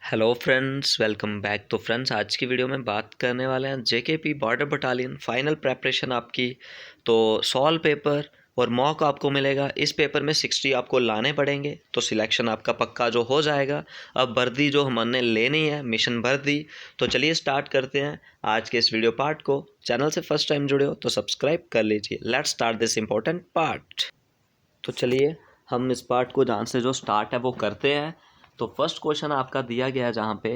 Hello friends, welcome back. तो friends, आज की वीडियो में बात करने वाले हैं JKP border battalion final preparation आपकी। तो सॉल्व पेपर और मॉक आपको मिलेगा। इस पेपर में 60 आपको लाने पड़ेंगे, तो सिलेक्शन आपका पक्का जो हो जाएगा। अब वर्दी जो हमने लेनी है, मिशन वर्दी। तो चलिए स्टार्ट करते हैं आज के इस वीडियो पार्ट को। चैनल से फर्स्ट टाइम जुड़े हो तो सब्सक्राइब कर लीजिए। Let's start this important part. तो चलिए हम इस पार्ट को जहाँ से जो स्टार्ट है वो करते हैं। तो फर्स्ट क्वेश्चन आपका दिया गया है जहाँ पे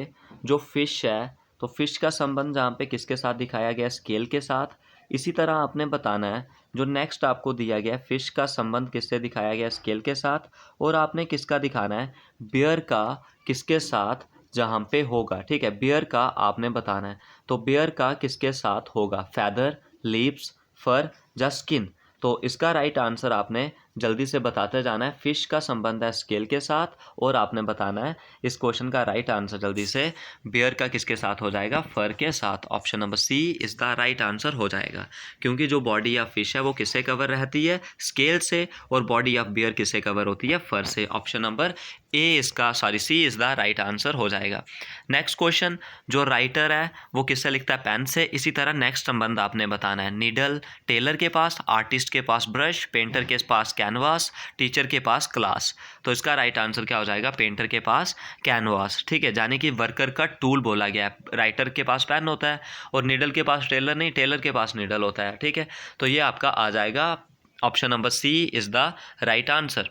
जो फिश है, तो फिश का संबंध जहाँ पे किसके साथ दिखाया गया है, स्केल के साथ। इसी तरह आपने बताना है जो नेक्स्ट आपको दिया गया है, फिश का संबंध किससे दिखाया गया है, स्केल के साथ। और आपने किसका दिखाना है, बियर का किसके साथ जहाँ पे होगा। ठीक है, बियर का आपने बताना है। तो बियर का किसके साथ होगा, फैदर, लीप्स, फर या स्किन। तो इसका राइट आंसर आपने जल्दी से बताते जाना है। फिश का संबंध है स्केल के साथ, और आपने बताना है इस क्वेश्चन का राइट आंसर जल्दी से। बियर का किसके साथ हो जाएगा, फर के साथ। Option number C is the right answer हो जाएगा, क्योंकि जो बॉडी ऑफ फिश है वो किससे कवर रहती है, स्केल से, और बॉडी ऑफ बियर किससे कवर होती है, फर से। Option number C is the right answer हो जाएगा। नेक्स्ट क्वेश्चन, जो राइटर है वो किससे लिखता है, पेन से। इसी तरह नेक्स्ट संबंध आपने बताना है, नीडल टेलर के पास, आर्टिस्ट के पास ब्रश, पेंटर के पास कैनवास, टीचर के पास क्लास। तो इसका राइट आंसर क्या हो जाएगा, पेंटर के पास कैनवास। ठीक है, यानी कि वर्कर का टूल बोला गया है। राइटर के पास पेन होता है, और नीडल के पास टेलर नहीं, टेलर के पास नीडल होता है। ठीक है, तो ये आपका आ जाएगा, option number C is the right answer.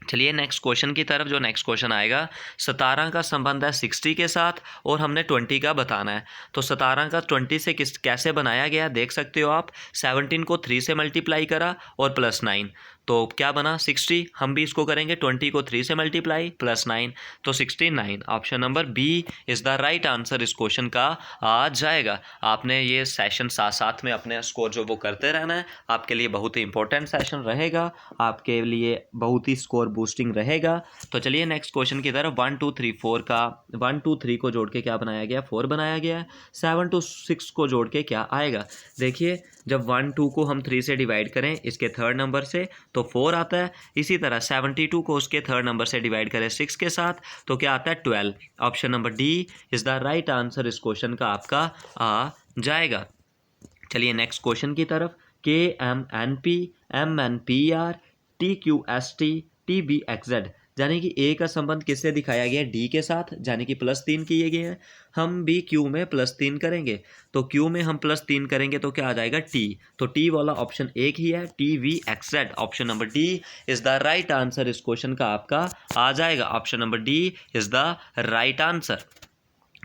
चलिए नेक्स्ट क्वेश्चन की तरफ। जो नेक्स्ट क्वेश्चन आएगा, 17 का संबंध है 60 के साथ, और हमने 20 का बताना है। तो 17 का 20 से कैसे बनाया गया देख सकते हो आप। 17 को 3 से मल्टीप्लाई करा और प्लस 9, तो क्या बना 60। हम भी इसको करेंगे, 20 को 3 से मल्टीप्लाई प्लस 9, तो 69। Option number B is the right answer इस क्वेश्चन का आ जाएगा। आपने ये सेशन साथ साथ में अपने स्कोर जो वो करते रहना है। आपके लिए बहुत ही इंपॉर्टेंट सेशन रहेगा, आपके लिए बहुत ही स्कोर बूस्टिंग रहेगा। तो चलिए नेक्स्ट क्वेश्चन की तरफ। 1 2 3 4 का 1 2 3 को जोड़ के क्या बनाया गया, 4 बनाया गया है। 7 to 6 को जोड़ के क्या आएगा, देखिए जब 1 2 को हम 3 से डिवाइड करें इसके थर्ड नंबर से तो 4 आता है। इसी तरह 72 को उसके थर्ड नंबर से डिवाइड करें 6 के साथ तो क्या आता है, 12। Option number D is the right answer इस क्वेश्चन का आपका आ जाएगा। चलिए नेक्स्ट क्वेश्चन की तरफ। KMNP MNPR TQST TBXZ, यानी कि ए का संबंध किससे दिखाया गया है, डी के साथ, यानी कि +3 किए गए हैं। हम भी क्यू में +3 करेंगे, तो क्यू में हम +3 करेंगे तो क्या आ जाएगा, टी। तो टी वाला ऑप्शन एक ही है, TVXZ। Option number D is the right answer इस क्वेश्चन का आपका आ जाएगा। Option number D is the right answer.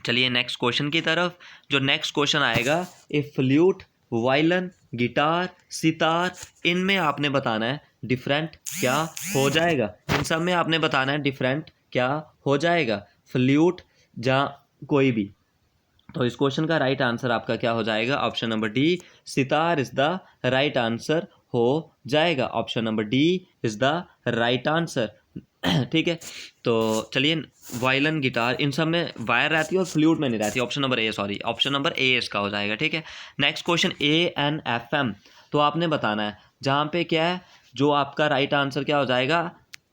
चलिए नेक्स्ट क्वेश्चन की तरफ। जो नेक्स्ट क्वेश्चन आएगा, a flute, violin, guitar, sitar, इनमें आपने बताना है डिफरेंट क्या हो जाएगा। इन सब में आपने बताना है डिफरेंट क्या हो जाएगा, फ्लूट या कोई भी। तो इस क्वेश्चन का राइट आंसर आपका क्या हो जाएगा, option number D, sitar is the right answer हो जाएगा। Option number D is the right answer. ठीक है, तो चलिए वायलिन, गिटार, इन सब में वायर रहती है और फ्लूट में नहीं रहती। ऑप्शन नंबर ए, सॉरी, ऑप्शन नंबर ए इसका हो जाएगा। ठीक है, नेक्स्ट क्वेश्चन, ANFM। तो आपने बताना है जहाँ पे क्या है, जो आपका राइट आंसर क्या हो जाएगा,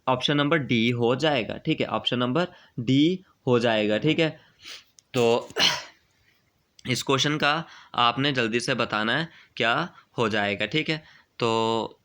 ऑप्शन नंबर डी हो जाएगा। ठीक है, ऑप्शन नंबर डी हो जाएगा। ठीक है, तो इस क्वेश्चन का आपने जल्दी से बताना है क्या हो जाएगा। ठीक है, तो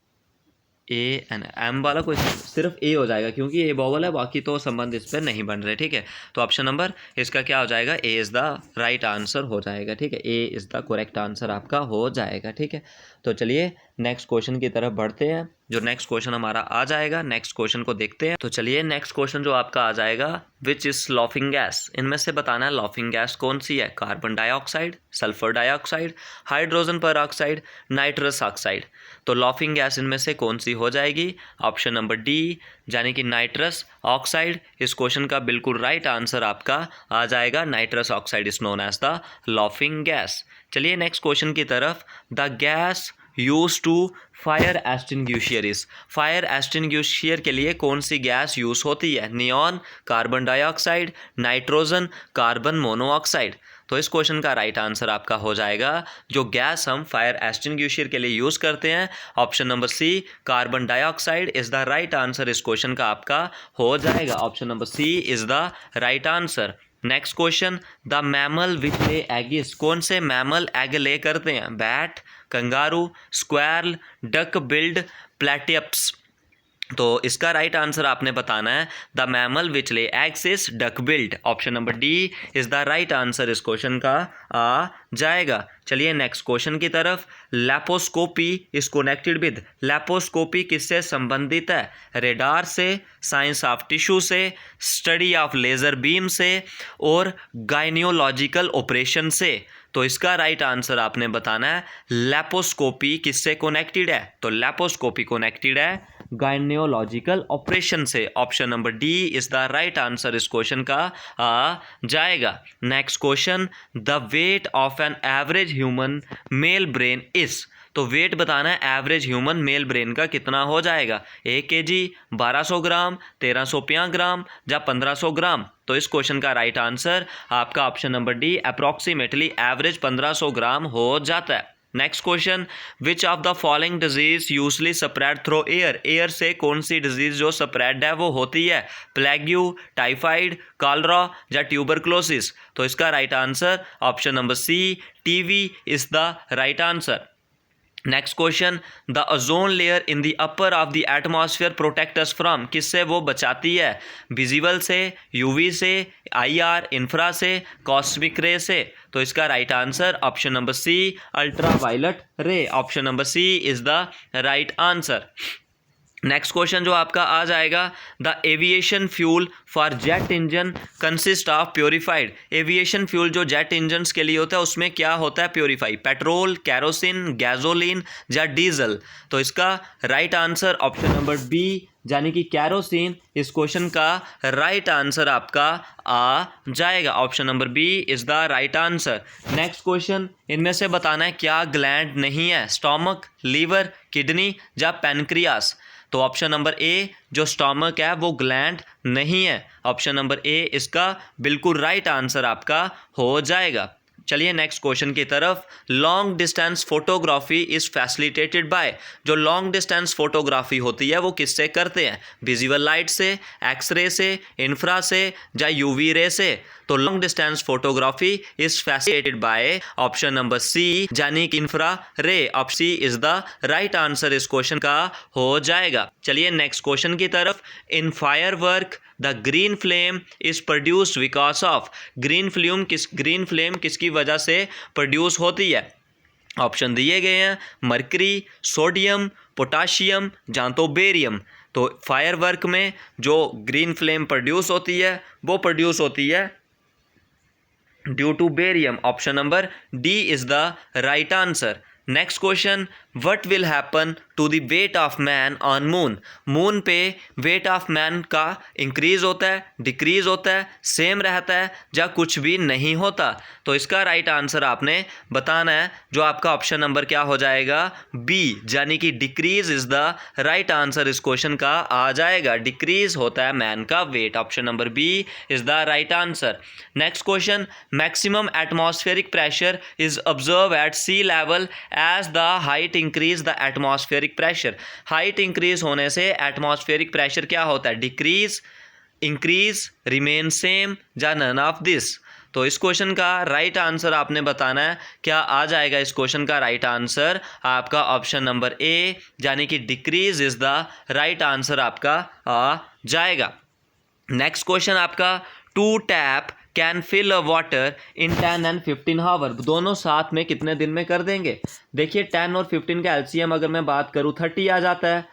ANM वाला क्वेश्चन सिर्फ ए हो जाएगा, क्योंकि ए बॉवल है, बाकी तो संबंध इस पर नहीं बन रहे। ठीक है, तो ऑप्शन नंबर इसका क्या हो जाएगा, A is the right answer हो जाएगा। ठीक है, A is the correct answer आपका हो जाएगा। ठीक है, तो चलिए नेक्स्ट क्वेश्चन की तरफ बढ़ते हैं। जो नेक्स्ट क्वेश्चन हमारा आ जाएगा, नेक्स्ट क्वेश्चन को देखते हैं। तो चलिए नेक्स्ट क्वेश्चन जो आपका आ जाएगा, विच इज लॉफिंग गैस। इनमें से बताना है लॉफिंग गैस कौन सी है, carbon dioxide, sulphur dioxide, hydrogen पर ऑक्साइड, नाइट्रस ऑक्साइड। तो लॉफिंग गैस इनमें से कौन सी हो जाएगी, ऑप्शन नंबर डी, यानी कि नाइट्रस ऑक्साइड। इस क्वेश्चन का बिल्कुल राइट आंसर आपका आ जाएगा, nitrous oxide is known as the laughing gas. चलिए नेक्स्ट क्वेश्चन की तरफ। The gas use to fire extinguishers. Fire extinguisher के लिए कौन सी गैस यूज होती है, neon, carbon dioxide, nitrogen, carbon monoxide. तो इस क्वेश्चन का राइट आंसर आपका हो जाएगा, जो गैस हम फायर एक्सटिंग्विशर के लिए यूज करते हैं, option number C, carbon dioxide is the right answer इस क्वेश्चन का आपका हो जाएगा। Option number C is the right answer. Next question, the mammal which lay eggs, कौन से मैमल एग ले करते हैं? Bat, kangaroo, squirrel, duck billed, platypus. तो इसका राइट आंसर आपने बताना है the mammal which lay eggs is duck billed. Option number D is the right answer इस क्वेश्चन का आ जाएगा। चलिए नेक्स्ट क्वेश्चन की तरफ। Laparoscopy is connected with, laparoscopy किससे संबंधित है? रेडार से, साइंस ऑफ टिश्यू से, स्टडी ऑफ लेजर बीम से और गायनियोलॉजिकल ऑपरेशन से। तो इसका राइट आंसर आपने बताना है लैप्रोस्कोपी किससे कनेक्टेड है? तो लैप्रोस्कोपी कनेक्टेड है गायनियोलॉजिकल ऑपरेशन से। Option number D is the right answer इस क्वेश्चन का आ जाएगा। Next question, the weight of an average human male brain is, तो वेट बताना है एवरेज ह्यूमन मेल ब्रेन का कितना हो जाएगा? 1 kg, 1200 ग्राम, 1350 ग्राम या 1500 ग्राम। तो इस क्वेश्चन का राइट आंसर आपका option number D approximately average 1500 ग्राम हो जाता है। Next question, which of the following disease usually spread through air, air से कौन सी डिजीज जो स्प्रेड है वो होती है? प्लेग्यू, टाइफाइड, कॉलरा या ट्यूबरक्लोसिस। तो इसका right answer option number C TB is the right answer. Next question, the ozone layer in the upper of the atmosphere protect us from, किससे वो बचाती है? विजिबल से, यूवी से, आईआर, इंफ्रा से, कॉस्मिक रे से। तो इसका right answer option number C ultra violet ray. Option number C is the right answer. Next question जो आपका आ जाएगा, the aviation fuel for jet engine consist of purified, aviation fuel जो जेट इंजन्स के लिए होता है उसमें क्या होता है? प्योरीफाई, पेट्रोल, कैरोसिन, गैसोलीन या डीजल। तो इसका right answer option number B यानी कि कैरोसिन इस क्वेश्चन का राइट आंसर आपका आ जाएगा। Option number B is the right answer. Next question, इनमें से बताना है क्या ग्लैंड नहीं है? स्टोमक, लीवर, किडनी या पैनक्रियास। तो ऑप्शन नंबर ए जो स्टोमक है वो ग्लैंड नहीं है। ऑप्शन नंबर ए इसका बिल्कुल राइट आंसर आपका हो जाएगा। चलिए नेक्स्ट क्वेश्चन की तरफ। Long distance photography is facilitated by, जो लॉन्ग डिस्टेंस फोटोग्राफी होती है वो किससे करते हैं? विजिबल लाइट से, एक्सरे से, इंफ्रा से या यूवी रे से। तो long distance photography is facilitated by option number C यानी कि infra ray. Option C is the right answer इस क्वेश्चन का हो जाएगा। चलिए नेक्स्ट क्वेश्चन की तरफ। In firework the green flame is produced because of, green flame किसकी वजह से प्रोड्यूस होती है? ऑप्शन दिए गए हैं मरकरी, सोडियम, पोटाशियम या तो बेरियम। तो फायरवर्क में जो ग्रीन फ्लेम प्रोड्यूस होती है वो प्रोड्यूस होती है due to barium. Option number D is the right answer. Next question, what will happen to the weight of man on moon, moon पे वेट ऑफ मैन का increase होता है, decrease होता है, सेम रहता है या कुछ भी नहीं होता? तो इसका राइट आंसर आपने बताना है जो आपका ऑप्शन नंबर क्या हो जाएगा? बी यानी कि decrease is the right answer इस क्वेश्चन का आ जाएगा। डिक्रीज होता है मैन का weight. Option number B is the right answer. Next question, maximum atmospheric pressure is observe at sea level as the height increase the atmospheric pressure, height increase होने से atmospheric pressure क्या होता है? Decrease, increase, remain same या none of this. तो इस question का right answer आपने बताना है। क्या आ जाएगा इस क्वेश्चन का राइट आंसर? आपका ऑप्शन नंबर ए यानी कि decrease is the right answer आपका आ जाएगा। नेक्स्ट क्वेश्चन आपका, two tap can fill a water in 10 and 15 hour, दोनों साथ में कितने दिन में कर देंगे? देखिए 10 और 15 का एलसीएम अगर मैं बात करूं 30 आ जाता है।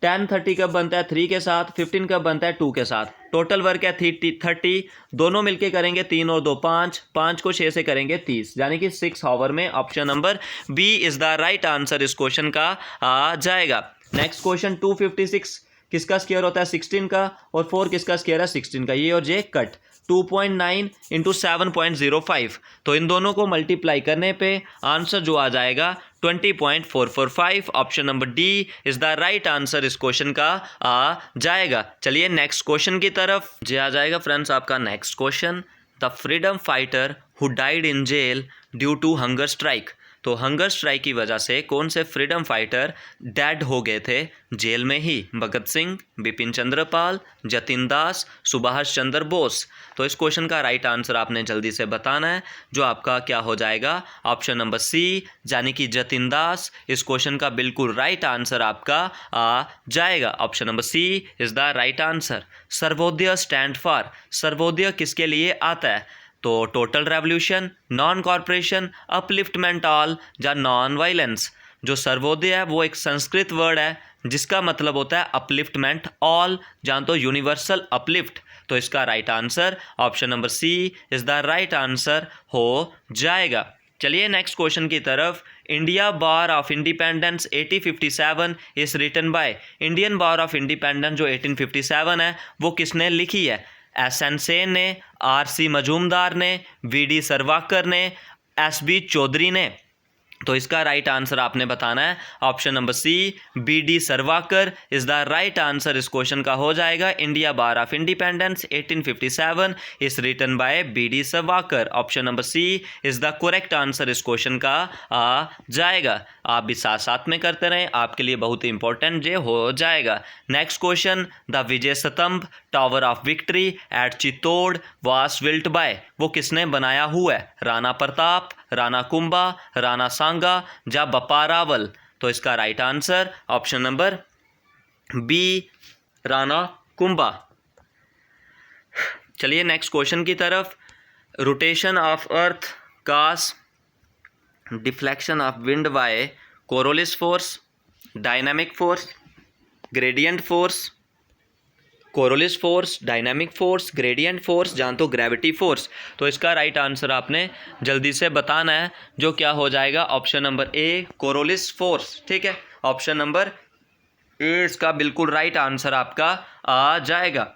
10 30 कब बनता है? 3 के साथ। 15 कब बनता है? 2 के साथ। टोटल वर्क है 30, दोनों मिलके करेंगे 3 और 2 5, 5 को 6 से करेंगे 30 यानी कि 6 आवर में। Option number B is the right answer इस क्वेश्चन का आ जाएगा। नेक्स्ट क्वेश्चन, 256 किसका स्क्वायर होता है? 16 का, और 4 किसका स्क्वायर है? 16 का। ये और ये कट 2.9 इंटू 7.05, तो इन दोनों को मल्टीप्लाई करने पे आंसर जो आ जाएगा 20.445। Option number D is the right answer इस क्वेश्चन का आ जाएगा। चलिए नेक्स्ट क्वेश्चन की तरफ जे आ जाएगा फ्रेंड्स आपका next question, the freedom fighter who died in jail due to hunger strike, तो हंगर स्ट्राइक की वजह से कौन से फ्रीडम फाइटर डेड हो गए थे जेल में ही? भगत सिंह, बिपिन चंद्र पाल, जतिन दास, सुभाष चंद्र बोस। तो इस क्वेश्चन का राइट आंसर आपने जल्दी से बताना है, जो आपका क्या हो जाएगा? ऑप्शन नंबर सी, यानी कि जतिन दास। इस क्वेश्चन का बिल्कुल राइट आंसर आपका आ जाएगा। Option number C is the right answer. Sarvodaya stand for, Sarvodaya किसके लिए आता है? तो total revolution, non corporation, upliftment all या नॉन वायलेंस। जो सर्वोदय है वो एक संस्कृत वर्ड है जिसका मतलब होता है अपलिफ्टमेंट ऑल, जान तो यूनिवर्सल अपलिफ्ट। तो इसका right answer option number C is the right answer हो जाएगा। चलिए नेक्स्ट क्वेश्चन की तरफ। India bar of independence 1857 is written by, Indian bar of independence जो 1857 है वो किसने लिखी है? एस.एन. सेन ने, आर.सी. मजूमदार ने, वी.डी. सरवाकर ने, एस.बी. चौधरी ने। तो इसका राइट आंसर आपने बताना है। Option number C VD. Savarkar is the right answer इस क्वेश्चन का हो जाएगा। India bar of independence 1857 is written by VD. Savarkar. Option number C is the correct answer इस क्वेश्चन का आ जाएगा। आप भी साथ साथ में करते रहें, आपके लिए बहुत ही इंपॉर्टेंट ये हो जाएगा। नेक्स्ट क्वेश्चन, द विजय स्तंभ tower of victory at Chittor was built by, वो किसने बनाया हुआ है? राणा प्रताप, राणा कुंभा, राणा सांगा या बप्पा रावल। तो इसका right answer option number B Rana Kumbha. चलिए नेक्स्ट क्वेश्चन की तरफ। Rotation of earth causes deflection of wind by coriolis force, dynamic force, gradient force, coriolis force, dynamic force, gradient force, जान तो ग्रेविटी फोर्स। तो इसका राइट आंसर आपने जल्दी से बताना है, जो क्या हो जाएगा? Option number A coriolis force. ठीक है, ऑप्शन नंबर ए इसका बिल्कुल राइट आंसर आपका आ जाएगा।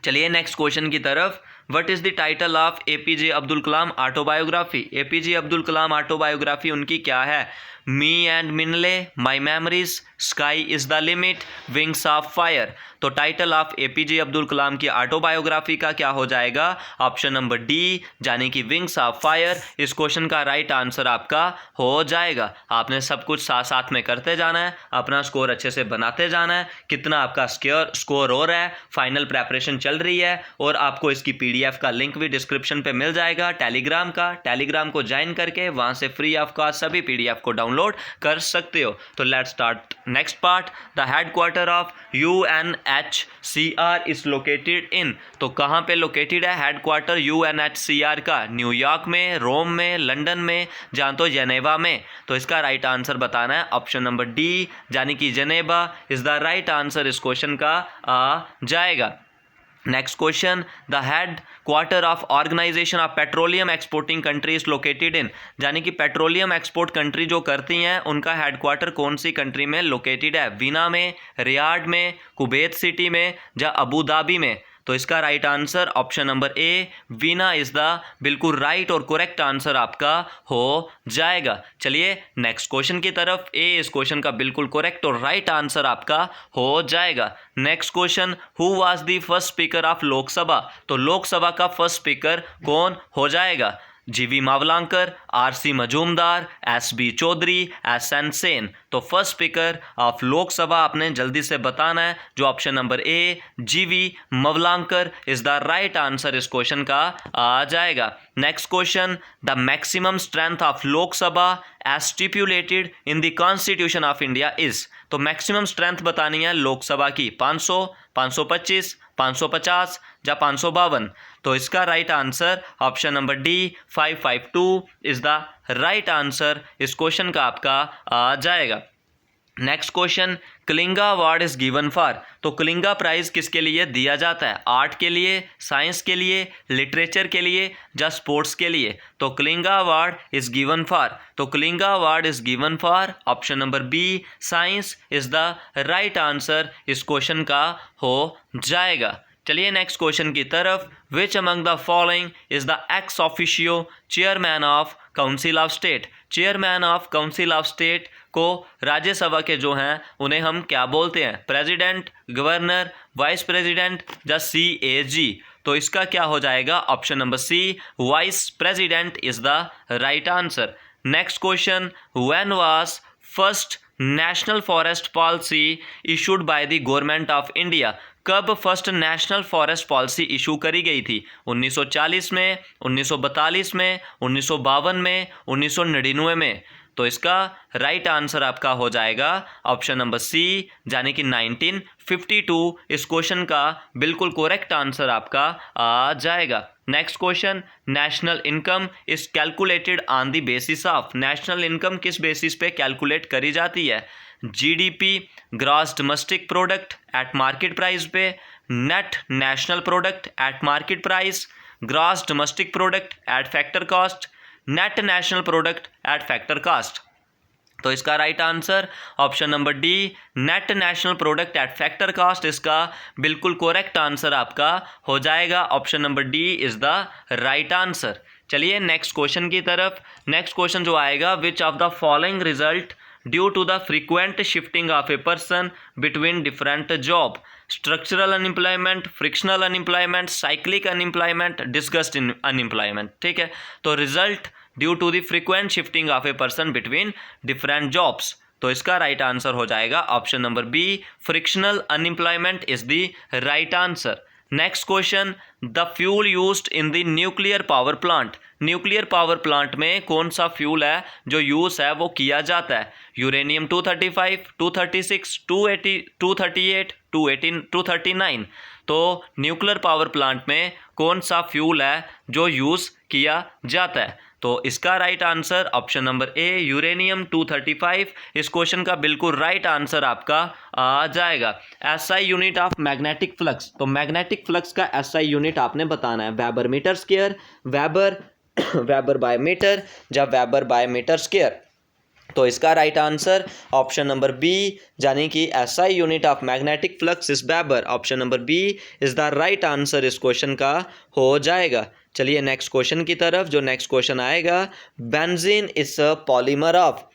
चलिए नेक्स्ट क्वेश्चन की तरफ। What is the title of APJ Abdul Kalam autobiography? APJ Abdul Kalam autobiography उनकी क्या है? मी एंड मिनले, my memories, sky is the limit, wings of fire. तो title of APJ Abdul Kalam की ऑटोबायोग्राफी का क्या हो जाएगा? ऑप्शन नंबर डी, यानी कि विंग्स ऑफ फायर इस क्वेश्चन का राइट आंसर आपका हो जाएगा। आपने सब कुछ साथ साथ में करते जाना है, अपना स्कोर अच्छे से बनाते जाना है। कितना आपका स्कोर हो रहा है, फाइनल प्रेपरेशन चल रही है, और आपको इसकी पीडीएफ का लिंक भी डिस्क्रिप्शन पे मिल जाएगा टेलीग्राम का। टेलीग्राम को ज्वाइन करके वहां से फ्री ऑफ कॉस्ट सभी पीडीएफ को डाउनलोड कर सकते हो। तो let's start next part. The headquarter of UNHCR is located इन, तो कहाँ पे लोकेटेड है हेडक्वार्टर UNHCR का? न्यूयॉर्क में, रोम में, लंदन में, जान तो जेनेवा में। तो इसका राइट आंसर बताना है ऑप्शन नंबर डी, यानी कि Geneva is the right answer इस क्वेश्चन का आ जाएगा। Next question, the head quarter of organization of petroleum exporting country is located in, यानी कि पेट्रोलियम एक्सपोर्ट कंट्री जो करती हैं उनका हेडक्वार्टर कौन सी कंट्री में लोकेटेड है? वीना में, रियाद में, कुवैत सिटी में या अबू धाबी में। तो इसका right answer option number A Veena is the बिल्कुल राइट और करेक्ट आंसर आपका हो जाएगा। चलिए नेक्स्ट क्वेश्चन की तरफ। ए इस क्वेश्चन का बिल्कुल करेक्ट और राइट आंसर आपका हो जाएगा। Next question, who was the first speaker of Lok Sabha? तो लोकसभा का फर्स्ट स्पीकर कौन हो जाएगा? जीवी मावलांकर, आर.सी. मजूमदार, एस.बी. चौधरी, एस.एन. सेन। तो फर्स्ट स्पीकर ऑफ लोकसभा आपने जल्दी से बताना है, जो option number A G V Mavalankar is the right answer इस क्वेश्चन का आ जाएगा। Next question, the maximum strength of Lok Sabha as stipulated in the constitution of India is, तो मैक्सिमम स्ट्रेंथ बतानी है लोकसभा की 500, 525, 550 या 552। तो इसका right answer option number D 552 is the right answer इस क्वेश्चन का आपका आ जाएगा। Next question, Kalinga award is given for, तो कलिंगा प्राइज किसके लिए दिया जाता है? आर्ट के लिए, साइंस के लिए, लिटरेचर के लिए या स्पोर्ट्स के लिए? तो Kalinga award is given for, तो Kalinga award is given for option number B science is the right answer इस क्वेश्चन का हो जाएगा। चलिए नेक्स्ट क्वेश्चन की तरफ। Which among the following is the ex officio chairman of council of state? Chairman of council of state को राज्यसभा के जो हैं उन्हें हम क्या बोलते हैं? प्रेसिडेंट, गवर्नर, वाइस प्रेसिडेंट या CAG? तो इसका क्या हो जाएगा, option number C vice president is the right answer. Next question, when was first national forest policy issued by the government of India, कब first national forest policy issue करी गई थी, 1940 में, 1942 में, 1952 में, 1999 में। तो इसका राइट आंसर आपका हो जाएगा ऑप्शन नंबर सी यानी कि 1952 इस क्वेश्चन का बिल्कुल करेक्ट आंसर आपका आ जाएगा। Next question, national income is calculated on the basis of, national income किस बेसिस पे कैलकुलेट करी जाती है, GDP, gross domestic product at market price पे, net national product at market price, gross domestic product at factor cost, net national product at factor cost. तो इसका right answer option number D net national product at factor cost इसका बिल्कुल correct answer आपका हो जाएगा। Option number D is the right answer. चलिए next question की तरफ। नेक्स्ट क्वेश्चन जो आएगा, which of the following result due to the frequent shifting of a person between different job, structural unemployment, frictional unemployment, cyclic unemployment, disgust unemployment. ठीक है, तो result due to the frequent shifting of a person between different jobs, तो इसका right answer हो जाएगा option number B frictional unemployment is the right answer. Next question, the fuel used in the nuclear power plant, nuclear power plant में कौन सा fuel है जो use है वो किया जाता है, यूरेनियम 235, 236, 280, 238, 218, 239। तो न्यूक्लियर पावर प्लांट में कौन सा फ्यूल है जो यूज़ किया जाता है, तो इसका राइट आंसर ऑप्शन नंबर ए यूरेनियम 235 इस क्वेश्चन का बिल्कुल राइट आंसर आपका आ जाएगा। SI unit of magnetic flux, तो मैग्नेटिक फ्लक्स का एसआई यूनिट आपने बताना है, weber meter square, weber by meter या वेबर बाय मीटर स्क्वायर। तो इसका right answer option number B यानी कि SI unit of magnetic flux is weber, option number B is the right answer इस question का हो जाएगा। चलिए नेक्स्ट क्वेश्चन की तरफ। जो नेक्स्ट क्वेश्चन आएगा, benzene is a polymer of,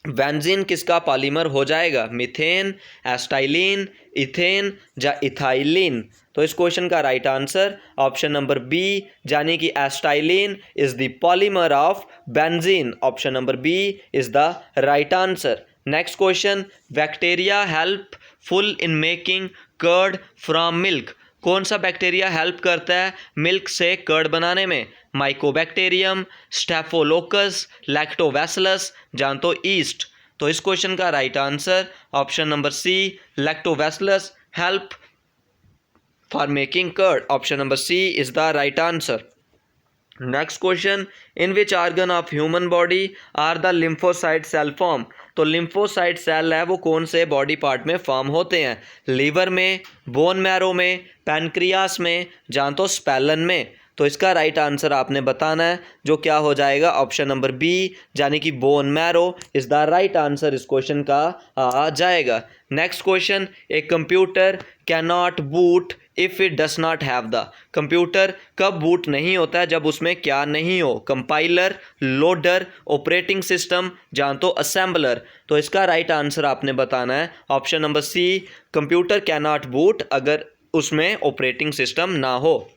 benzene किसका पॉलीमर हो जाएगा, मीथेन, एस्टाइलिन, इथेन या इथाइलिन। तो इस क्वेश्चन का right answer option number B यानी कि acetylene is the polymer of benzene, option number B is the right answer. Next question, bacteria helpful in making curd from milk, कौन सा bacteria help करता है milk से curd बनाने में, Mycobacterium, स्टेफोलोकस, lactobacillus, जान तो ईस्ट। तो इस क्वेश्चन का right answer option number C lactobacillus help for making curd, option number C is the right answer. Next question, in which organ of human body are the lymphocyte cell form, तो lymphocyte cell है वो कौन से body part में form होते हैं, liver में, bone marrow में, पैनक्रियास में, जान तो स्पेलन में। तो इसका राइट आंसर आपने बताना है जो क्या हो जाएगा ऑप्शन नंबर बी यानी कि bone marrow is the right answer इस क्वेश्चन का आ जाएगा। Next question, a computer can not boot if it does not have the, computer कब बूट नहीं होता है जब उसमें क्या नहीं हो, कंपाइलर, लोडर, ऑपरेटिंग सिस्टम, जान तो असेंबलर। तो इसका राइट आंसर आपने बताना है option number C computer can not boot अगर उसमें ऑपरेटिंग सिस्टम ना हो।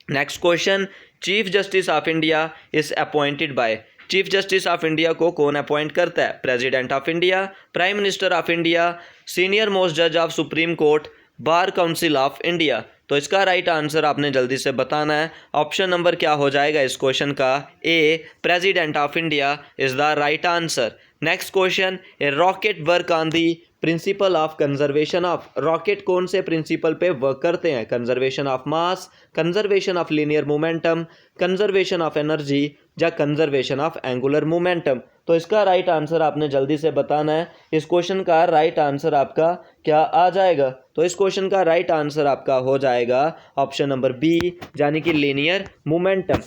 Next question, chief justice of India is appointed by, chief justice of India को कौन अपॉइंट करता है, president of India, prime minister of India, senior most जज of supreme court, bar council of India. तो इसका right answer आपने जल्दी से बताना है, ऑप्शन नंबर क्या हो जाएगा इस क्वेश्चन का, A president of India is the right answer. Next question, a rocket work on the principle of conservation of, rocket कौन से प्रिंसिपल पे वर्क करते हैं, conservation of mass, conservation of linear momentum, conservation of energy या conservation of angular momentum. तो इसका right answer आपने जल्दी से बताना है, इस क्वेश्चन का राइट आंसर आपका क्या आ जाएगा, तो इस क्वेश्चन का राइट आंसर आपका हो जाएगा ऑप्शन नंबर बी यानी कि लीनियर मोमेंटम।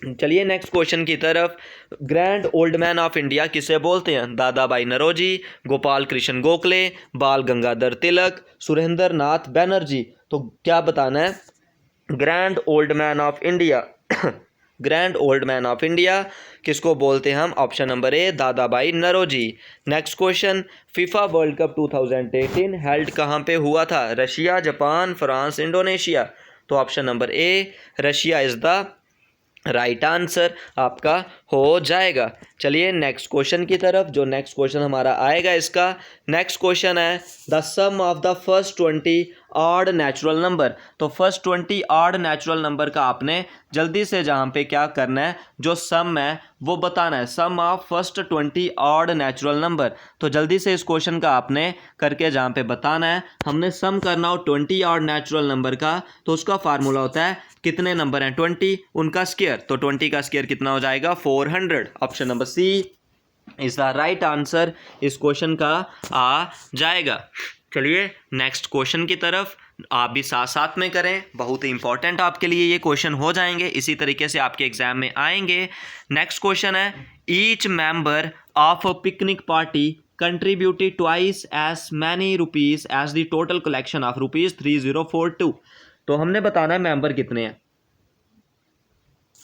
चलिए नेक्स्ट क्वेश्चन की तरफ। Grand old man of India किसे बोलते हैं, दादा भाई नौरोजी, गोपाल कृष्ण गोखले, बाल गंगाधर तिलक, सुरेंद्र नाथ बनर्जी। तो क्या बताना है, grand old man of India grand old man of India किसको बोलते हैं हम? Option number A Dadabhai Naoroji. Next question, FIFA world cup 2018 held कहाँ पे हुआ था? Russia, Japan, France, Indonesia. तो option number A Russia is the right answer आपका हो जाएगा। चलिए नेक्स्ट क्वेश्चन की तरफ, जो नेक्स्ट क्वेश्चन हमारा आएगा इसका नेक्स्ट क्वेश्चन है the sum of the first 20 odd natural number. तो फर्स्ट 20 ऑड नेचुरल नंबर का आपने जल्दी से जहाँ पे क्या करना है, जो सम है वो बताना है, sum of first 20 odd natural number. तो जल्दी से इस क्वेश्चन का आपने करके जहाँ पे बताना है, हमने सम करना हो 20 ऑड नेचुरल नंबर का, तो उसका फार्मूला होता है कितने नंबर हैं 20 उनका स्क्वायर। तो 20 का स्क्वायर कितना हो जाएगा? 400। Option number C is the right answer इस क्वेश्चन का आ जाएगा। चलिए नेक्स्ट क्वेश्चन की तरफ आप भी साथ साथ में करें, बहुत ही इंपॉर्टेंट आपके लिए ये क्वेश्चन हो जाएंगे, इसी तरीके से आपके एग्जाम में आएंगे। नेक्स्ट क्वेश्चन है each member of a picnic party contributed twice as many rupees as the total collection of rupees 3042। तो हमने बताना है मेंबर कितने हैं,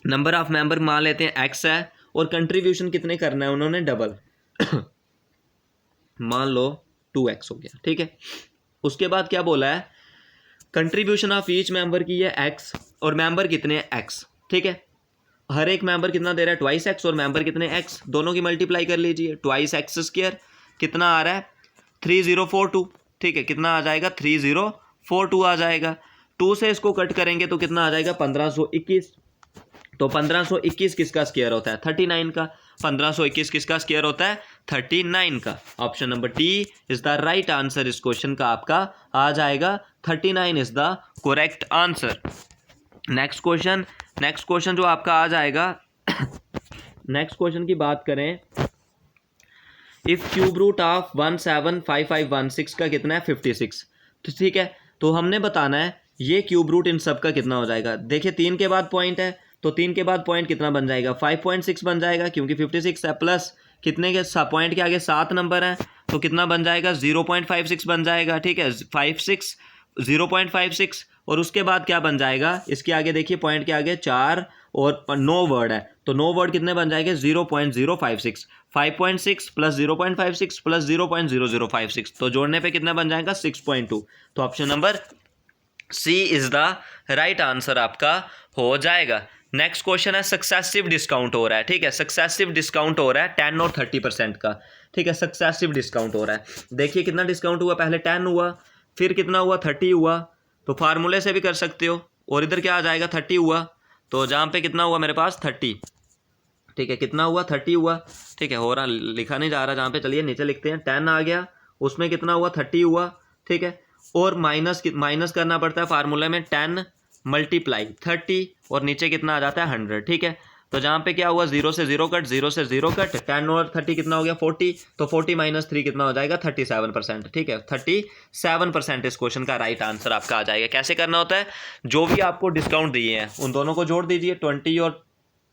नंबर ऑफ मेंबर मान लेते हैं एक्स है, और कंट्रीब्यूशन कितने करना है उन्होंने डबल मान लो 2x हो गया, ठीक है। उसके बाद क्या बोला है, कंट्रीब्यूशन ऑफ ईच मेंबर की है x और मेंबर कितने हैं x, ठीक है। हर एक मेंबर कितना दे रहा है ट्वाइस एक्स, और मेंबर कितने x, दोनों की मल्टीप्लाई कर लीजिए, ट्वाइस एक्स स्क्वायर कितना आ रहा है 3042, ठीक है। कितना आ जाएगा 3042 आ जाएगा। 2 से इसको कट करेंगे तो कितना आ जाएगा 1521। तो 1521 किसका स्क्वायर होता है? 39 का। 1521 किसका स्क्वायर होता है? 39 का। Option number D is the right answer इस क्वेश्चन का आपका आ जाएगा, 39 is the correct answer. Next question जो आपका आ जाएगा नेक्स्ट क्वेश्चन की बात करें, इफ क्यूब रूट ऑफ 175516 का कितना है 56, तो ठीक है। तो हमने बताना है ये क्यूब रूट इन सब का कितना हो जाएगा। देखिए 3 के बाद पॉइंट है, तो 3 के बाद पॉइंट कितना बन जाएगा 5.6 बन जाएगा, क्योंकि 56 है, प्लस कितने के पॉइंट के आगे 7 नंबर हैं, तो कितना बन जाएगा 0.56 बन जाएगा, ठीक है। 0.56 और उसके बाद क्या बन जाएगा, इसके आगे देखिए पॉइंट के आगे 4 और 9 वर्ड है, तो 9 वर्ड कितने बन जाएंगे 0.056, 5.6 प्लस 0.56 प्लस 0.0056, तो जोड़ने पे कितना बन जाएगा 6.2। तो option number C is the right answer आपका हो जाएगा। नेक्स्ट क्वेश्चन है सक्सेसिव डिस्काउंट हो रहा है, ठीक है। सक्सेसिव डिस्काउंट हो रहा है 10 और 30% का, ठीक है। सक्सेसिव डिस्काउंट हो रहा है, देखिए कितना डिस्काउंट हुआ, पहले 10 हुआ, फिर कितना हुआ 30 हुआ, तो फार्मूले से भी कर सकते हो। और इधर क्या आ जाएगा 30 हुआ, तो जहाँ पे कितना हुआ मेरे पास 30, ठीक है। कितना हुआ 30 हुआ, ठीक है। हो रहा लिखा नहीं जा रहा जहाँ पे, चलिए नीचे लिखते हैं। 10 आ गया, उसमें कितना हुआ 30 हुआ, ठीक है। और माइनस करना पड़ता है फार्मूले में 10 मल्टीप्लाई 30, और नीचे कितना आ जाता है 100, ठीक है। तो जहाँ पे क्या हुआ 0 से 0 कट, 0 से 0 कट, 10 और 30 कितना हो गया 40, तो 40 माइनस 3 कितना हो जाएगा 37%, ठीक है। 37% इस क्वेश्चन का राइट आंसर आपका आ जाएगा। कैसे करना होता है, जो भी आपको डिस्काउंट दिए हैं उन दोनों को जोड़ दीजिए, 20 और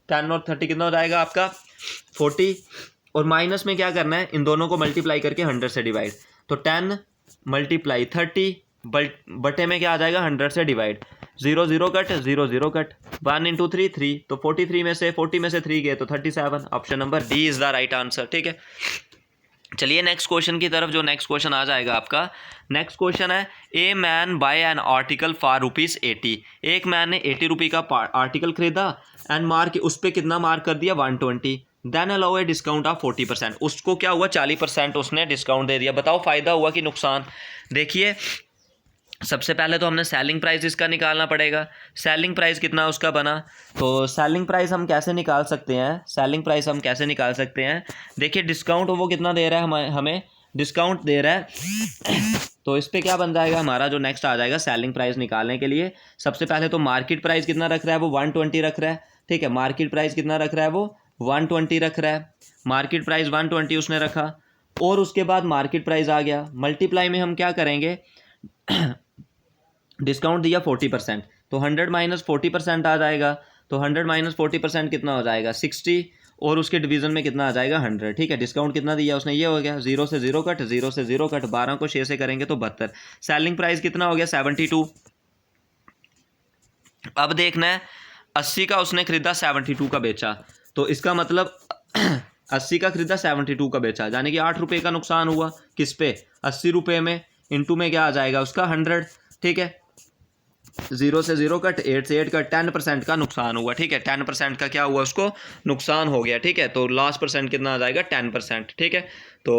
10 और 30 कितना हो जाएगा आपका 40, और माइनस में क्या करना है, इन दोनों को मल्टीप्लाई करके 100 से डिवाइड, तो 10 मल्टीप्लाई 30 बटे में क्या आ जाएगा 100 से डिवाइड, 0 0 कट, 0 0 कट, 1 इंटू 3 3, तो 43 में से 40 में से 3 गए तो 37। Option number D is the right answer, ठीक है। चलिए नेक्स्ट क्वेश्चन की तरफ, जो नेक्स्ट क्वेश्चन आ जाएगा आपका, नेक्स्ट क्वेश्चन है a man buy an article for ₹80। एक मैन ने 80 रुपये का आर्टिकल खरीदा एंड मार्क उस पर कितना मार्क कर दिया 120, then allow a discount of 40%। उसको क्या हुआ 40% उसने डिस्काउंट दे दिया। बताओ फ़ायदा हुआ कि नुकसान। देखिए सबसे पहले तो हमने सेलिंग प्राइस इसका निकालना पड़ेगा। सेलिंग प्राइस कितना उसका बना, तो सेलिंग प्राइस हम कैसे निकाल सकते हैं, सेलिंग प्राइस हम कैसे निकाल सकते हैं। देखिए डिस्काउंट वो कितना दे रहा है, हमें डिस्काउंट दे रहा है तो इस पर क्या बन जाएगा हमारा, जो नेक्स्ट आ जाएगा सेलिंग प्राइस निकालने के लिए। सबसे पहले तो मार्केट प्राइस कितना रख रहा है, वो 120 रख रहा है, ठीक है। मार्केट प्राइस कितना रख रहा है, वो 120 रख रहा है, मार्केट प्राइस 120 उसने रखा, और उसके बाद मार्केट प्राइस आ गया, मल्टीप्लाई में हम क्या करेंगे डिस्काउंट दिया 40%, तो 100 माइनस 40% आ जाएगा, तो 100 माइनस 40% कितना हो जाएगा 60, और उसके डिवीजन में कितना आ जाएगा 100, ठीक है। डिस्काउंट कितना दिया उसने, ये हो गया 0 से 0 कट, 0 से 0 कट, 12 को 6 से करेंगे तो 72। सेलिंग प्राइस कितना हो गया 72। अब देखना है 80 का उसने खरीदा 72 का बेचा, तो इसका मतलब 80 का खरीदा 72 का बेचा, यानी कि 8 रुपये का नुकसान हुआ। किस पे? 80 रुपये में, इंटू में क्या आ जाएगा उसका 100, ठीक है। 0 से 0 कट, 8 से 8 कट, 10% का नुकसान हुआ, ठीक है। 10% का क्या हुआ, उसको नुकसान हो गया, ठीक है। तो लास्ट परसेंट कितना आ जाएगा, 10%, ठीक है। तो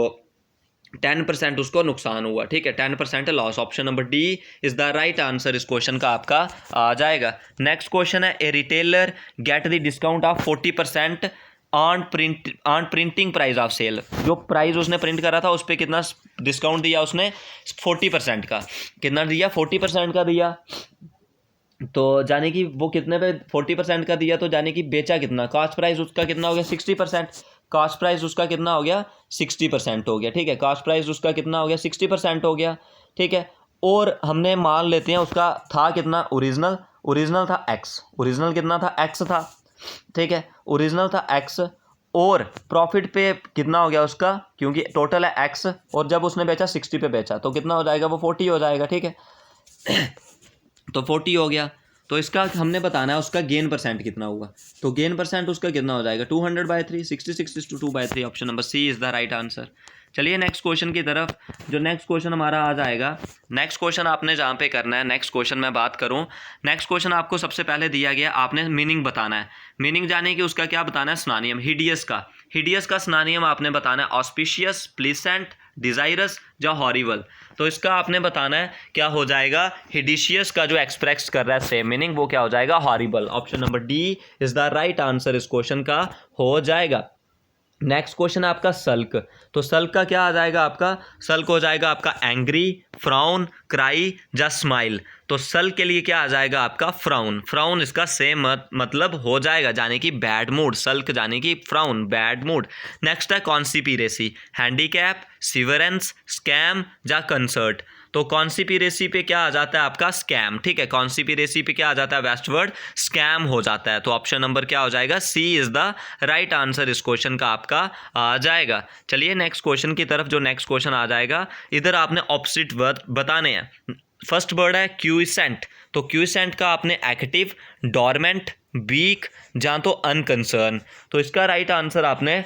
10% उसको नुकसान हुआ, ठीक है। 10% loss. Option number D is the right answer इस क्वेश्चन का आपका आ जाएगा। नेक्स्ट क्वेश्चन है, a retailer get the discount of 40% on printing price of sale. जो प्राइस उसने प्रिंट करा था उस पर कितना डिस्काउंट दिया उसने, 40% का। कितना दिया, 40% का दिया। तो जाने कि वो कितने पे 40% का दिया, तो जाने कि बेचा कितना, कास्ट प्राइस उसका कितना हो गया, 60%। कास्ट प्राइस उसका कितना हो गया, 60% हो गया, ठीक है। कास्ट प्राइस उसका कितना हो गया, 60% हो गया, ठीक है। और हमने मान लेते हैं उसका था कितना, ओरिजिनल था एक्स, ओरिजिनल कितना था, एक्स था, ठीक है। ओरिजिनल था एक्स, और प्रॉफिट पे कितना हो गया उसका, क्योंकि टोटल है एक्स, और जब उसने बेचा 60 पे बेचा, तो कितना हो जाएगा, वो 40 हो जाएगा, ठीक है। तो 40 हो गया। तो इसका हमने बताना है उसका गेन परसेंट कितना हुआ। तो गेन परसेंट उसका कितना हो जाएगा, 200/3, 66/2/3। Option number C is the right answer. चलिए नेक्स्ट क्वेश्चन की तरफ। जो नेक्स्ट क्वेश्चन हमारा आ जाएगा, नेक्स्ट क्वेश्चन आपने जहाँ पे करना है, नेक्स्ट क्वेश्चन मैं बात करूँ, नेक्स्ट क्वेश्चन आपको सबसे पहले दिया गया, आपने मीनिंग बताना है। मीनिंग जाने कि उसका क्या बताना है, सिनोनिम। हिडियस का सिनोनियम आपने बताना है, ऑस्पिशियस, प्लीसेंट, डिजायरस या हॉरिबल। तो इसका आपने बताना है क्या हो जाएगा, हिडिशियस का जो एक्सप्रेस कर रहा है सेम मीनिंग, वो क्या हो जाएगा, horrible. Option number D is the right answer इस क्वेश्चन का हो जाएगा। नेक्स्ट क्वेश्चन है आपका सल्क। तो सल्क का क्या आ जाएगा आपका, सल्क हो जाएगा आपका एंग्री, फ्राउन, क्राई या स्माइल। तो सल्क के लिए क्या आ जाएगा आपका, फ्राउन। फ्राउन इसका सेम मतलब हो जाएगा, जाने की बैड मूड, सल्क जाने की फ्राउन, बैड मूड। नेक्स्ट है कॉन्सिपिरेसी, हैंडीकैप, सिवरेंस, स्कैम या कंसर्ट। तो कॉन्सिपिरेसी पे क्या आ जाता है आपका, स्कैम, ठीक है। कॉन्सिपिरेसी पे क्या आ जाता है, वेस्टवर्ड, स्कैम हो जाता है। तो ऑप्शन नंबर क्या हो जाएगा, सी इज द राइट आंसर इस क्वेश्चन का आपका आ जाएगा। चलिए नेक्स्ट क्वेश्चन की तरफ। जो नेक्स्ट क्वेश्चन आ जाएगा, इधर आपने ऑपोजिट वर्ड बताने हैं। फर्स्ट वर्ड है क्यूसेंट। तो क्यूसेंट का आपने एक्टिव, डोरमेंट, वीक या तो अनकंसर्न। तो इसका राइट आंसर आपने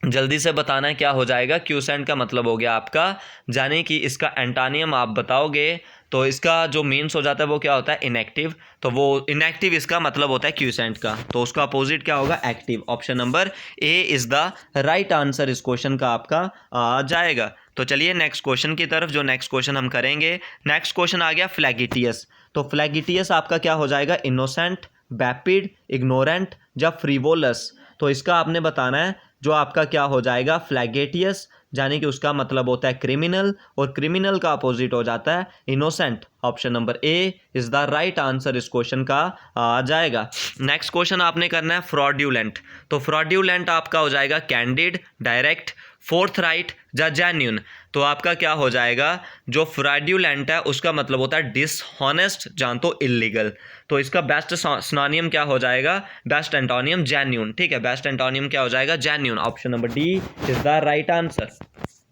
जल्दी से बताना है, क्या हो जाएगा। क्यूसेंट का मतलब हो गया आपका, जाने कि इसका एंटानियम आप बताओगे तो इसका जो मीन्स हो जाता है वो क्या होता है, इनएक्टिव। तो वो इनएक्टिव इसका मतलब होता है क्यूसेंट का, तो उसका अपोजिट क्या होगा, active. Option number A is the right answer इस क्वेश्चन का आपका आ जाएगा। तो चलिए नेक्स्ट क्वेश्चन की तरफ। जो नेक्स्ट क्वेश्चन हम करेंगे, नेक्स्ट क्वेश्चन आ गया फ्लैगिटियस। तो फ्लैगिटियस आपका क्या हो जाएगा, इनोसेंट, वैपिड, इग्नोरेंट या फ्रीवोलस। तो इसका आपने बताना है, जो आपका क्या हो जाएगा, फ्लैगेटियस, यानी कि उसका मतलब होता है क्रिमिनल, और क्रिमिनल का अपोजिट हो जाता है innocent. Option number A is the right answer इस क्वेश्चन का आ जाएगा। नेक्स्ट क्वेश्चन आपने करना है फ्रॉड्यूलेंट। तो फ्रॉड्यूलेंट आपका हो जाएगा कैंडिड, डायरेक्ट, फोर्थ राइट या जेन्यून। तो आपका क्या हो जाएगा, जो फ्रॉड्यूलेंट है उसका मतलब होता है डिसहॉनेस्ट, जान तो इलीगल। तो इसका बेस्ट सिनोनियम क्या हो जाएगा, बेस्ट एंटोनियम जेन्यून, ठीक है। बेस्ट एंटोनियम क्या हो जाएगा, genuine. Option number D is the right answer.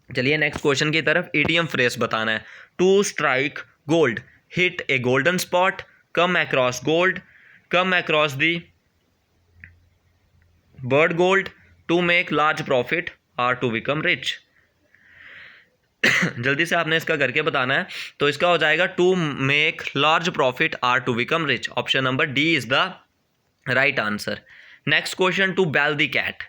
चलिए नेक्स्ट क्वेश्चन की तरफ। ईडियम फ्रेज बताना है, to strike gold, hit a golden spot, come across gold, come across the bird gold, to make large profit और to become rich. जल्दी से आपने इसका करके बताना है। तो इसका हो जाएगा to make large profit or to become rich. Option number D is the right answer. Next question, to bell the cat,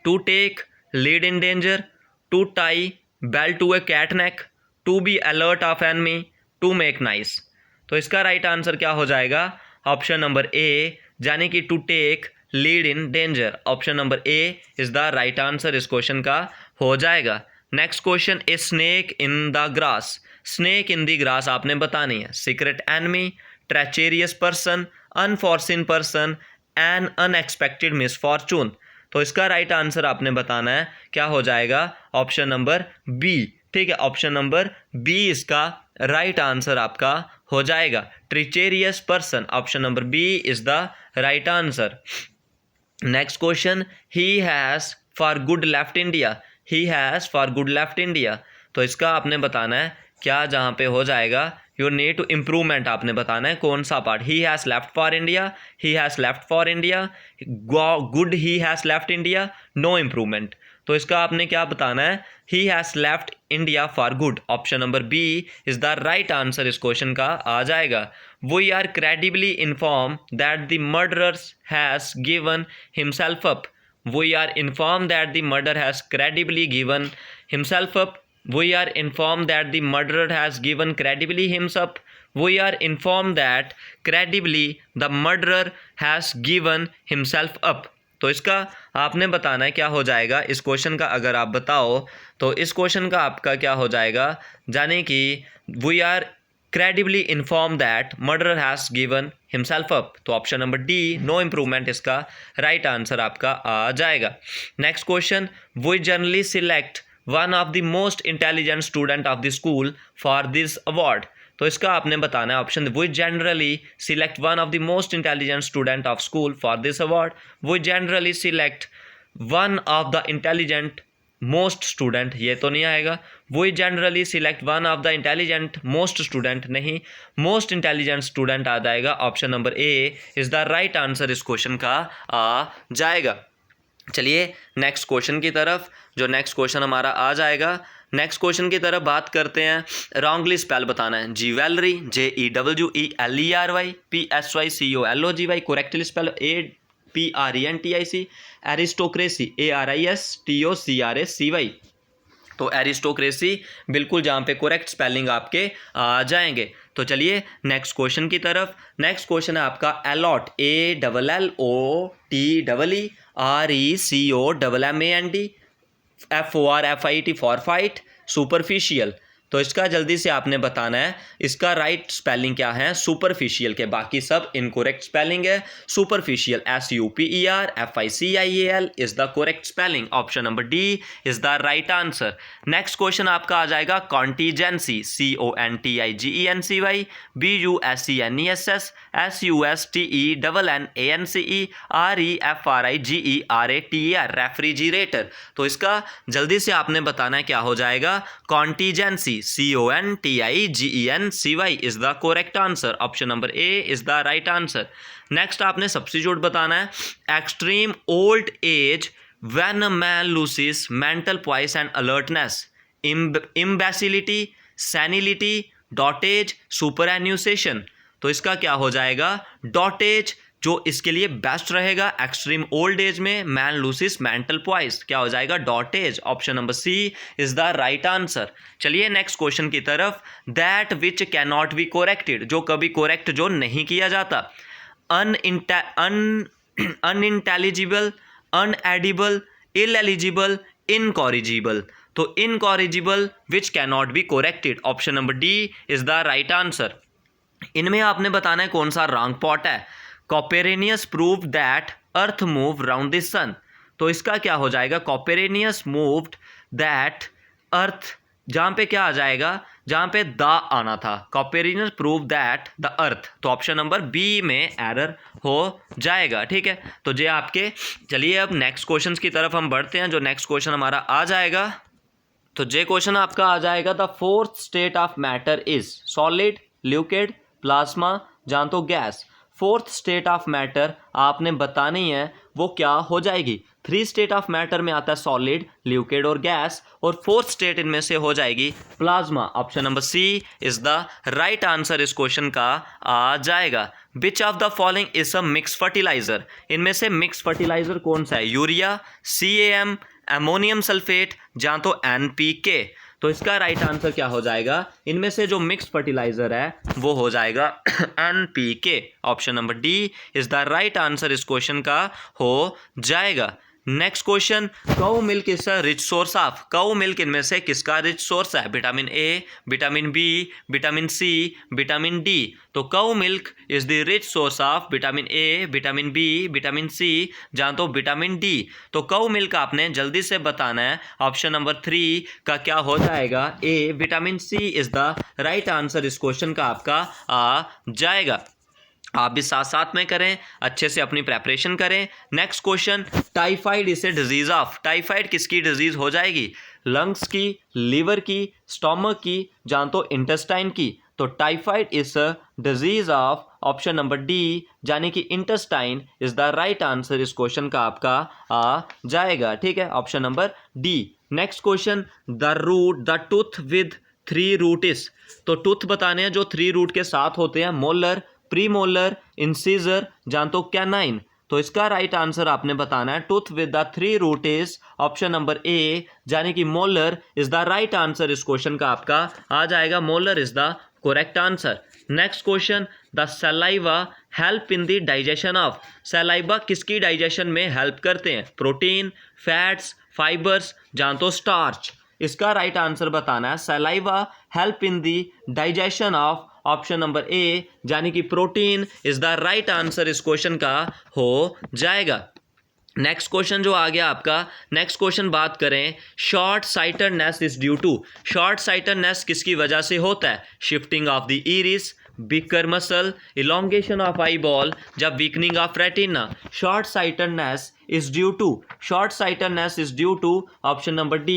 to take lead in danger, to tie bell to a cat neck, to be alert of enemy, to make nice. तो इसका right answer क्या हो जाएगा, option number A, यानी कि to take lead in danger. Option number A is the right answer इस question का हो जाएगा। Next question, a snake in the grass. Snake in the grass आपने बतानी है, secret enemy, treacherous person, unforeseen person, an unexpected misfortune. तो इसका right answer आपने बताना है, क्या हो जाएगा, ऑप्शन नंबर बी, ठीक है। ऑप्शन नंबर बी इसका राइट आंसर आपका हो जाएगा, treacherous person. Option number B is the right answer. Next question, he has for good left India. He has for good left India. तो इसका आपने बताना है, क्या जहाँ पे हो जाएगा, यू नीड टू इम्प्रूवमेंट आपने बताना है कौन सा part. He has left for India, he has left for India, good he has left India, no improvement. तो इसका आपने क्या बताना है, he has left India for good. Option number B is the right answer इस question का आ जाएगा। We are credibly inform that the murderers has given himself up. We are inform that the murder has credibly given himself up. We are informed that the murderer has given credibly himself. We are informed that credibly the murderer has given himself up. तो इसका आपने बताना है क्या हो जाएगा इस question का। अगर आप बताओ तो इस क्वेश्चन का आपका क्या हो जाएगा, जाने कि we are credibly inform that murderer has given himself up. तो option number D no improvement इसका राइट आंसर आपका आ जाएगा। Next question, we generally select one of the most intelligent student of the school for this award. तो इसका आपने बताना है option, we generally select one of the most intelligent student of school for this award. We generally select one of the intelligent most student, ये तो नहीं आएगा। We generally select one of the intelligent most student, नहीं, most intelligent student आ जाएगा। Option number A is the right answer इस question का आ जाएगा। चलिए नेक्स्ट क्वेश्चन की तरफ, जो नेक्स्ट क्वेश्चन हमारा आ जाएगा, नेक्स्ट क्वेश्चन की तरफ बात करते हैं। रॉन्गली स्पेल बताना है, jewellery JEWELERY PSYCOLOGY, correctly spell APRENTIC, aristocracy ARISTOCRACY। तो एरिस्टोक्रेसी बिल्कुल जहाँ पे करेक्ट स्पेलिंग आपके आ जाएंगे। तो चलिए नेक्स्ट क्वेश्चन की तरफ। नेक्स्ट क्वेश्चन है आपका allot ALLOTRECOMMAND FORFIT forfeit, superficial. तो इसका जल्दी से आपने बताना है इसका राइट स्पेलिंग क्या है सुपरफिशियल के, बाकी सब इनकोरेक्ट स्पेलिंग है। Superficial SUPERFICIAL is the correct spelling. Option number D is the right answer. Next question आपका आ जाएगा contingency CONTIGENCY BUSENESS SUSTENNANCE REFRIGERATER, refrigerator. तो इसका जल्दी से आपने बताना है क्या हो जाएगा, contingency CONTIGENCY is the correct answer. Option number A is the right answer. Next आपने सब्स्टिट्यूट बताना है extreme old age when a man loses mental poise and alertness, imbecility, senility, dotage, superannuation. तो इसका क्या हो जाएगा, डॉटेज जो इसके लिए बेस्ट रहेगा। एक्सट्रीम ओल्ड एज में मैन लूसिस मेंटल पॉइस, क्या हो जाएगा, dotage. Option number C is the right answer. चलिए नेक्स्ट क्वेश्चन की तरफ। That which can not be corrected, जो कभी कोरेक्ट जो नहीं किया जाता। Unintelligible, inedible, illegible, incorrigible. तो incorrigible which can not be corrected. Option number D is the right answer. इनमें आपने बताना है कौन सा रॉन्ग पॉट है। Copernicus proved that earth move round the sun. तो इसका क्या हो जाएगा, कॉपेरेनियस मूव्ड दैट अर्थ, जहाँ पे क्या आ जाएगा, जहाँ पे द आना था। कॉपेरेनियस प्रूव दैट द अर्थ, तो ऑप्शन नंबर बी में एरर हो जाएगा। ठीक है, तो ये आपके, चलिए अब नेक्स्ट क्वेश्चन की तरफ हम बढ़ते हैं। जो नेक्स्ट क्वेश्चन हमारा आ जाएगा, तो ये क्वेश्चन आपका आ जाएगा, the fourth state of matter is solid, liquid, plasma, जान तो gas. Fourth state of matter आपने बतानी है वो क्या हो जाएगी। थ्री स्टेट ऑफ मैटर में आता है सॉलिड, लिक्विड और गैस, और फोर्थ स्टेट इनमें से हो जाएगी plasma. Option number C is the right answer इस क्वेश्चन का आ जाएगा। Which of the following is a mix fertilizer, इनमें से मिक्स फर्टिलाइजर कौन सा है, यूरिया, CAM, अमोनियम सल्फेट, या तो NPK। तो इसका राइट आंसर क्या हो जाएगा, इनमें से जो मिक्स फर्टिलाइजर है वो हो जाएगा NPK। Option number D is the right answer इस क्वेश्चन का हो जाएगा। Next question, cow milk is a rich source of, cow milk इनमें से किसका रिच सोर्स है, vitamin A, vitamin B, vitamin C, vitamin D. तो cow milk is the rich source of vitamin A, vitamin B, vitamin C, जहाँ तो vitamin D. तो cow milk आपने जल्दी से बताना है। ऑप्शन नंबर 3 का क्या हो जाएगा, A, vitamin C is the right answer इस क्वेश्चन का आपका आ जाएगा। आप भी साथ साथ में करें, अच्छे से अपनी प्रेपरेशन करें। Next question, typhoid is a disease of, typhoid किसकी डिजीज हो जाएगी, लंग्स की, लीवर की, स्टोमक की, जान तो इंटेस्टाइन की। तो typhoid is a disease of option number D यानी कि intestine is the right answer इस क्वेश्चन का आपका आ जाएगा। ठीक है, option number D. Next question, the tooth with 3 root is. तो टूथ बताने हैं जो 3 रूट के साथ होते हैं, मोलर, प्रीमोलर, इंसीजर, जान तो कैनाइन। तो इसका राइट आंसर आपने बताना है tooth with the 3 root is option number A यानी कि molar is the right answer इस क्वेश्चन का आपका आ जाएगा। Molar is the correct answer. Next question, the saliva help in the digestion of. Saliva किसकी डाइजेशन में हेल्प करते हैं, प्रोटीन, फैट्स, फाइबर्स, जान तो स्टार्च। इसका राइट आंसर बताना है saliva help in the digestion of option number A यानी कि protein is the right answer इस क्वेश्चन का हो जाएगा। नेक्स्ट क्वेश्चन जो आ गया आपका, नेक्स्ट क्वेश्चन बात करें, short sightedness is due to. Short sightedness किसकी वजह से होता है, shifting of the iris, bicker muscle, elongation of eye ball, जब weakening of retina. Short sightedness is due to, short sightedness is due to option number D,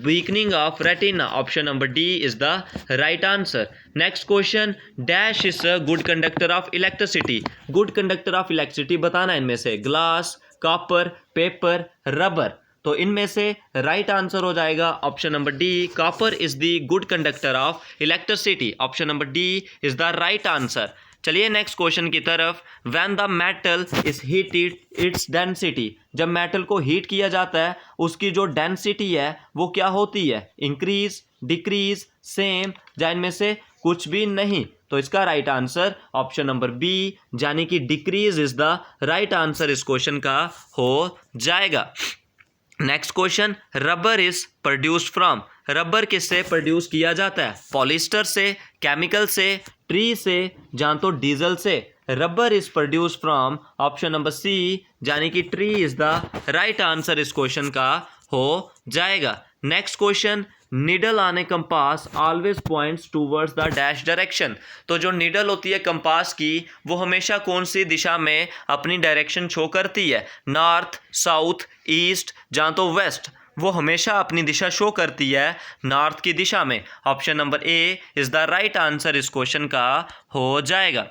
weakening of retina. Option number D is the right answer. Next question, dash is a good conductor of electricity. Good conductor of electricity बताना है इनमें से, glass, copper, paper, rubber. तो इनमें से right answer हो जाएगा option number D, copper is the good conductor of electricity. Option number D is the right answer. चलिए नेक्स्ट क्वेश्चन की तरफ, when the metal is heated its density. जब metal को हीट किया जाता है उसकी जो डेंसिटी है वो क्या होती है, इंक्रीज, डिक्रीज, सेम, या इनमें से कुछ भी नहीं। तो इसका right answer option number B यानी कि decrease is the right answer इस क्वेश्चन का हो जाएगा। Next question, rubber is produced from. Rubber किससे प्रोड्यूस किया जाता है, पॉलिस्टर से, केमिकल से, ट्री से, जान तो डीजल से। Rubber is produce from option number C यानी कि tree is the right answer इस क्वेश्चन का हो जाएगा। Next question, needle on a compass always points towards the dash direction. तो जो नीडल होती है कंपास की वो हमेशा कौन सी दिशा में अपनी डायरेक्शन शो करती है, नॉर्थ, साउथ, ईस्ट, जहाँ तो वेस्ट। वो हमेशा अपनी दिशा शो करती है नॉर्थ की दिशा में। Option number A is the right answer इस क्वेश्चन का हो जाएगा।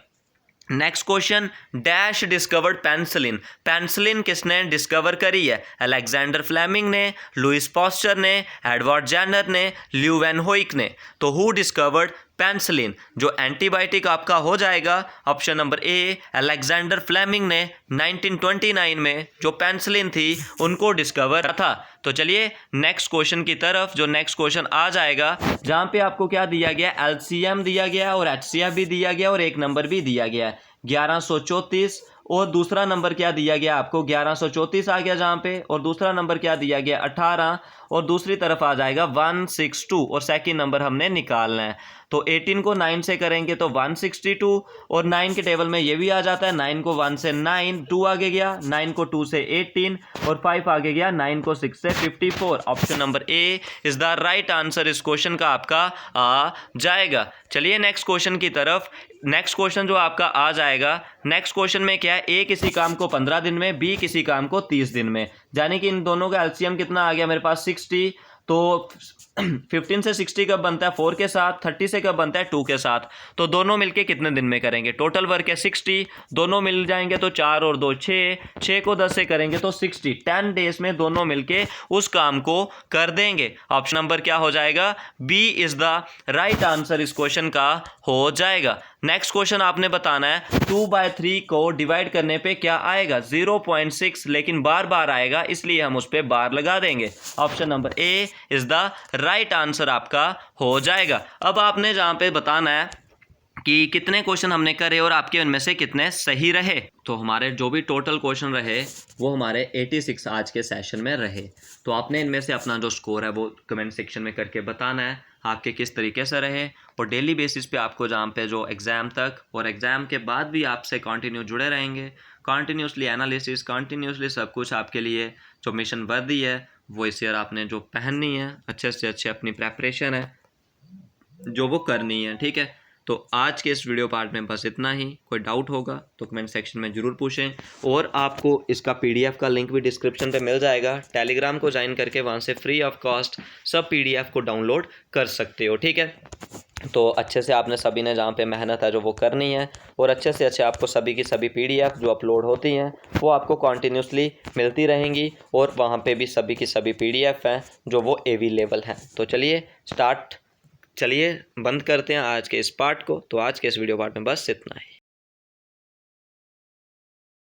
Next question, dash discovered penicillin. Penicillin किसने डिस्कवर करी है, अलेक्जेंडर फ्लेमिंग ने, लुइस पास्चर ने, एडवर्ड जेनर ने, ल्यूवेनहोइक ने। तो हु डिस्कवर्ड पेंसिलिन, जो एंटीबायोटिक आपका हो जाएगा option number A, Alexander Fleming ने 1929 में जो पेंसिलिन थी उनको डिस्कवर था। तो चलिए नेक्स्ट क्वेश्चन की तरफ, जो नेक्स्ट क्वेश्चन आ जाएगा जहाँ पे आपको क्या दिया गया, एलसीएम दिया गया और एचसीएफ भी दिया गया और एक नंबर भी दिया गया है 1134, और दूसरा नंबर क्या दिया गया आपको 1134 आ गया जहाँ पे, और दूसरा नंबर क्या दिया गया 18, और दूसरी तरफ आ जाएगा 162 और सेकंड नंबर हमने निकालना है। तो 18 को 9 से करेंगे तो 162, और 9 के टेबल में ये भी आ जाता है, 9 को 1 से 9, 2 आगे गया, 9 को 2 से 18 और 5 आगे गया, 9 को 6 से 54। Option number A is the right answer इस क्वेश्चन का आपका आ जाएगा। चलिए नेक्स्ट क्वेश्चन की तरफ। नेक्स्ट क्वेश्चन जो आपका आ जाएगा, नेक्स्ट क्वेश्चन में क्या है, ए किसी काम को 15 दिन में, बी किसी काम को 30 दिन में, यानी कि इन दोनों का एलसीएम कितना आ गया मेरे पास 60। तो 15 से 60 कब बनता है 4 के साथ, 30 से कब बनता है 2 के साथ। तो दोनों मिलके कितने दिन में करेंगे, टोटल वर्क है 60, दोनों मिल जाएंगे तो 4 और 2 6, 6 को 10 से करेंगे तो 60, 10 डेज में दोनों मिलके उस काम को कर देंगे। ऑप्शन नंबर क्या हो जाएगा, B is the right answer इस क्वेश्चन का हो जाएगा। नेक्स्ट क्वेश्चन आपने बताना है 2/3 को डिवाइड करने पे क्या आएगा, 0.6, लेकिन बार बार आएगा इसलिए हम उस पर बार लगा देंगे। Option number A is the right answer आपका हो जाएगा। अब आपने जहां पे बताना है कि कितने क्वेश्चन हमने करे और आपके उनमें से कितने सही रहे। तो हमारे जो भी टोटल क्वेश्चन रहे वो हमारे 86 आज के सेशन में रहे। तो आपने इनमें से अपना जो स्कोर है वो कमेंट सेक्शन में करके बताना है आपके किस तरीके से रहे, और डेली बेसिस पे आपको जहाँ पे जो एग्ज़ाम तक और एग्ज़ाम के बाद भी आपसे कंटिन्यू जुड़े रहेंगे, कंटिन्यूसली एनालिसिस, कंटिन्यूसली सब कुछ आपके लिए जो मिशन वर्दी है वो इस ईयर आपने जो पहननी है, अच्छे से अच्छे अपनी प्रेपरेशन है जो वो करनी है। ठीक है, तो आज के इस वीडियो पार्ट में बस इतना ही। कोई डाउट होगा तो कमेंट सेक्शन में ज़रूर पूछें, और आपको इसका पीडीएफ का लिंक भी डिस्क्रिप्शन पे मिल जाएगा। टेलीग्राम को ज्वाइन करके वहाँ से फ्री ऑफ कॉस्ट सब पीडीएफ को डाउनलोड कर सकते हो। ठीक है, तो अच्छे से आपने सभी ने जहाँ पे मेहनत है जो वो करनी है, और अच्छे से अच्छे आपको सभी की सभी PDF जो अपलोड होती हैं वो आपको कॉन्टीन्यूसली मिलती रहेंगी, और वहाँ पे भी सभी की सभी PDF हैं जो वो अवेलेबल हैं। तो चलिए बंद करते हैं आज के इस पार्ट को। तो आज के इस वीडियो पार्ट में बस इतना ही।